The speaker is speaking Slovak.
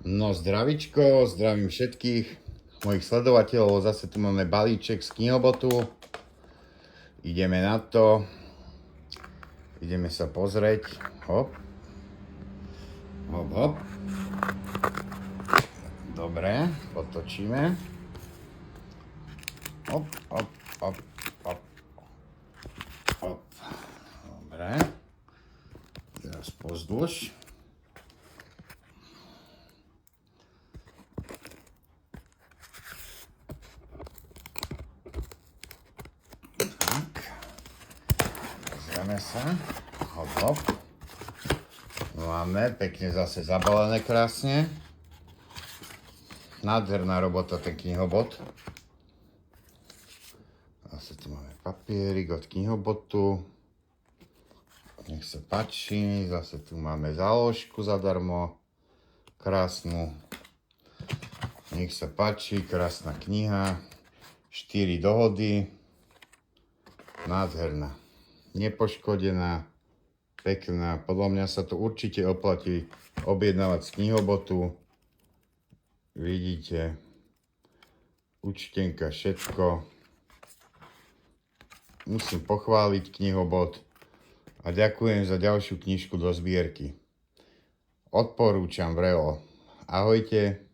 No zdravičko, zdravím všetkých mojich sledovateľov. Zase tu máme balíček z Knihobotu. Ideme na to. Ideme sa pozrieť. Hop. Hop, hop. Dobre, potočíme. Hop, hop, hop, hop. Hop. Dobre. Teraz pozdĺž. Pozrieme sa. Hop, hop. Máme pekne zase zabalené krásne. Nádherná robota ten knihobot. Zase tu máme papierik od Knihobotu. Nech sa páči. Zase tu máme záložku zadarmo. Krásnu. Nech sa páči. Krásna kniha. 4 dohody. Nádherná. Nepoškodená. Pekná. Podľa mňa sa to určite oplatí objednávať z Knihobotu. Vidíte. Účtenka, všetko. Musím pochváliť Knihobot a ďakujem za ďalšiu knižku do zbierky. Odporúčam vrelo. Ahojte.